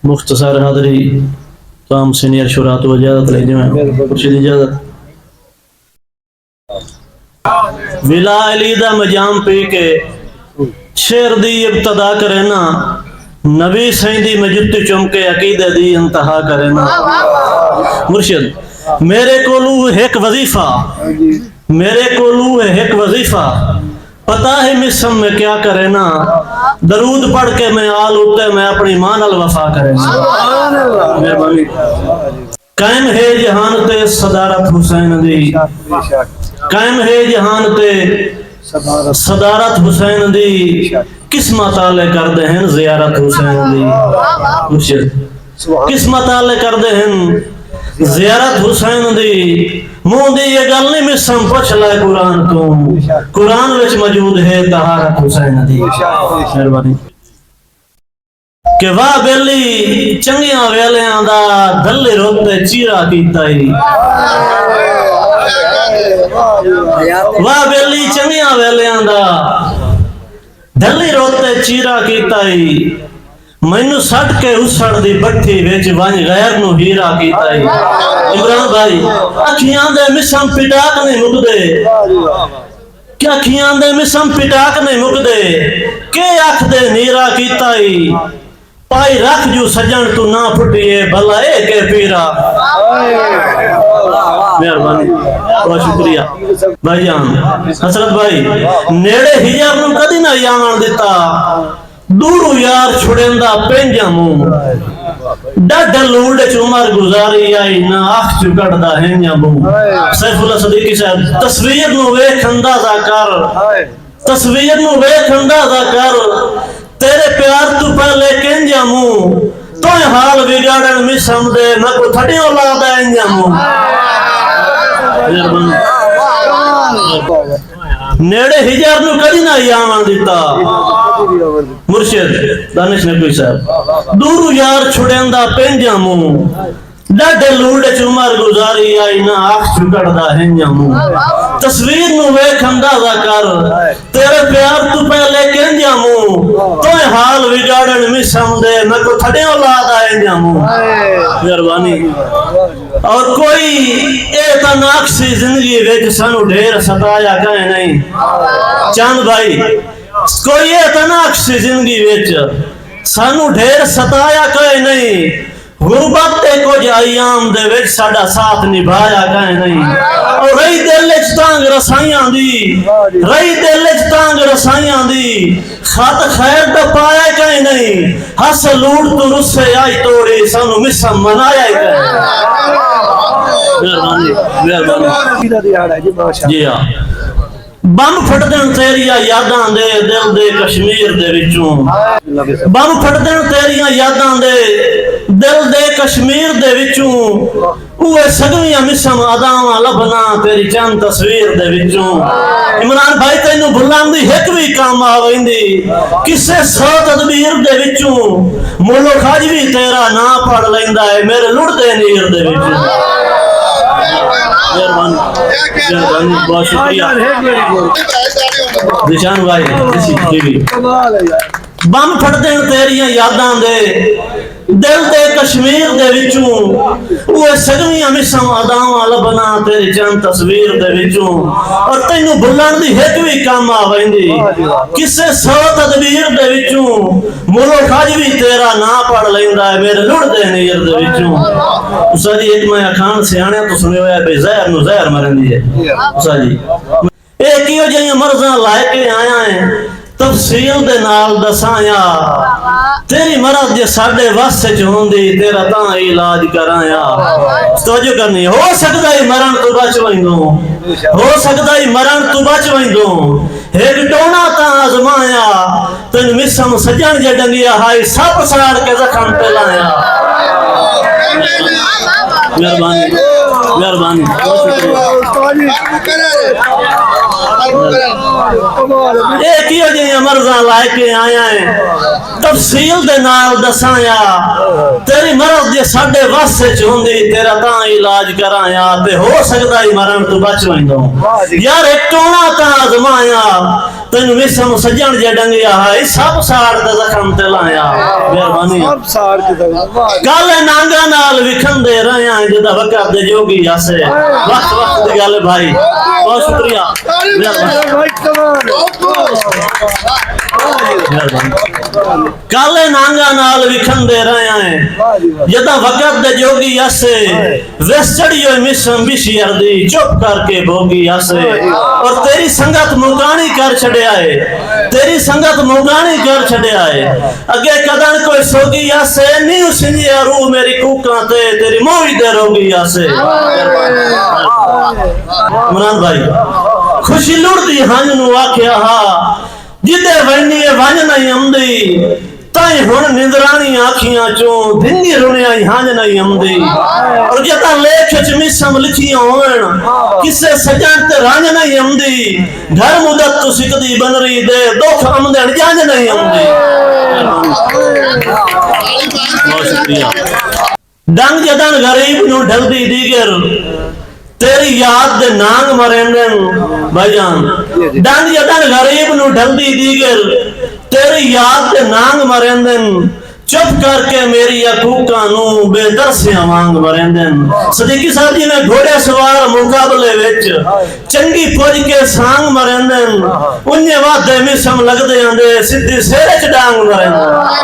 मुख्तसर हादरी तमाम सीनियर शुरा तो इजाजत ले जिमें खुर्शीद इजाजत विला अली दा मजाम पी के शेर दी इब्तदा करे ना नबी सैंदी में जुत्ती चुमके अकीदे दी इंतहा करे ना मुर्शिद मेरे कोलू एक वजीफा मेरे कोलू एक वजीफा पता है मिसम में क्या करे ना दरूद पढ़ के मैं आल उठे मैं अपनी मां नाल वफा करे मेहरबानी कायम है जहान ते सदारत हुसैन दी कायम है जहान ते सदारत हुसैन दी किस्मत आले कर दे हैं जियारत हुसैन दी किस्मत आले कर दे हैं जियारत हुसैन दी मुंह दी ये गल नहीं मिसम पुछ ले कुरान तो कुरान विच मौजूद है तहारत हुसैन दी मेहरबानी के वाह बेली चंगियां वेलियां दा दल्ले रोते चीरा कीता ही वाह बेली चंगियां वेलियां दा दल्ले रोते चीरा कीता ही मैनू सट के उसड़ दी भट्ठी विच वंज गैर नू हीरा कीता ही इमरान भाई अखियां दे मिसम पिटाक नहीं मुकदे क्या अखियां दे मिसम पिटाक नहीं मुकदे के अख दे नीरा कीता ही पाई रख जू सजन तू ना फुटिए भला ए के पीरा मेहरबानी बहुत शुक्रिया भाईजान हसरत भाई नेड़े हिजाब नू कदी ना आवन दिता दूरू यार छुड़ेंदा पेंजा मुंह डड लूड़ च उमर गुजारी आई ना आख चु कटदा है या मुंह सैफुल्लाह सदीकी साहब तस्वीर नु वेख अंदाजा कर तस्वीर नु वेख अंदाजा कर तेरे प्यार तू पहले केंजा मुंह तो हाल बिगाड़न मिसम दे मैं को थड़ियो लादा इंजा मुंह नेड़े हिजार नु कदी ना आवन दिता मुर्शिद दानिश नकवी साहब दूरू यार छुड़ेंदा पेंजा मुंह डाडे लूड़ च उमर गुजारी आई ना आख चुकड़दा हैंजा मुंह तस्वीर नु वेख अंदाजा कर तेरे प्यार तू पहले केंजा मुंह तो हाल बिगाड़न मिसम दे मैं को थड़ियो लादा हैंजा मुंह मेहरबानी और कोई ए तनाक्सी जिंदगी विच सानू ढेर सताया कहे नहीं चांद भाई कोई ए तनाक्सी जिंदगी विच सानू ढेर सताया कहे नहीं गुरबत ते कुछ अयाम दे विच साडा साथ निभाया कहे नहीं और रही दिल च तांग रसाइयां दी रही दिल च तांग रसाइयां दी खत खैर दा पाया कहे नहीं हस लूट तू रुस्से आई तोड़ी सानू मिसम मनाया कहे जी हाँ बम फटदन तेरिया यादां दे दिल दे कश्मीर दे विचों बम फटदन तेरिया यादां दे दिल दे कश्मीर दे विचों उए सगवियां मिसम अदावां लभना तेरी चंद तस्वीर दे विचों इमरान भाई तैनू भुलाण दी हिक भी काम आवेंदी किसे सौ तदबीर दे विचों मुल्क अज भी तेरा ना पढ़ लैंदा है मेरे लुड़दे नीर दे विचों बहुत शुक्रिया निशान भाई बम फटदे तेरिया यादां दे दिल दे कश्मीर दे विचों उए सगवियां मिसम अदावां लभना तेरी चंद तस्वीर दे विचों और तैनू भुलाण दी हिक भी काम आवेंदी किसे सौ तदबीर दे विचों मुल्क अज भी तेरा ना पढ़ लैंदा है मेरे लुड़दे नीर दे विचों उसा जी एक मैं अखान सियाणे तो सुने होया बे जहर नु जहर मरंदी है उसा जी ए कियो जिहियां मर्ज़ां लाए के आया है तफसील दे नाल दसाया तेरी मरद जे साडे वस च होंदी तेरा तां इलाज कराया तवज्जो करनी हो सकदा है मरण तू बच वैंदो हो सकदा है मरण तू बच वैंदो एक टोना तां आजमाया तन मिसम सजन जे डंगिया हाय सब साड़ के जख्म पे लाया मेहरबानी मेहरबानी एक ही जे मर्ज़ा लाए के आया है तफसील दे नाल दसाया तेरी मरद जे साडे वस च होंदी तेरा तां इलाज कराया ते हो सकदा है मरण तू बच वैंदो यार एक टोना तां आजमाया तेन मिसम सजन जे डंगिया है सब साड़ दे जख्म ते लाया मेहरबानी सब साड़ के काले नांगा नाल विखंदे रहा जिदा वक्त दे जोगी आसे वक्त वक्त दी गल भाई बहुत शुक्रिया काले नांगा नाल विखंदे रहा है जिदा वक्त दे जोगी आसे वेसड़ियो मिसम बिशियर दी चुप करके भोगी आसे और तेरी संगत मुकानी कर छड़िया है तेरी संगत मुकानी कर छड़िया है अगे कदन कोई सोगी आसे नी उसिंजिया रू मेरी कूका ते तेरी मोही दे रोगी आसे इमरान भाई खुशी लुड़दी हंज नु आख्या हा जिदे वनी वंज नहीं आंदी ताई हुण निंदरानी आखियां चों धिंगी रुणिया हंज नहीं आंदी और जदा लेख च मिसम लिखिया होवन किसे सजन ते रंज नहीं आंदी घर मुदत तू सिकदी बनरी दे दुख आमदन जंज नहीं आंदी बहुत शुक्रिया डंग जदन गरीब नु ढलदी दीगर तेरी याद दे नांग मरेंदन भाईजान डंग जदन गरीब नु ढलदी दीगर तेरी याद दे नांग मरेंदन चुप करके मेरी अकूका नु बेदरसिया मांग मरेंदन सदीकी साहब जी ने घोड़े सवार मुकाबले विच चंगी पुज के सांग मरेंदन उन्ने वादे मिसम लगदे आंदे सीधी सिर च डांग मरेंदन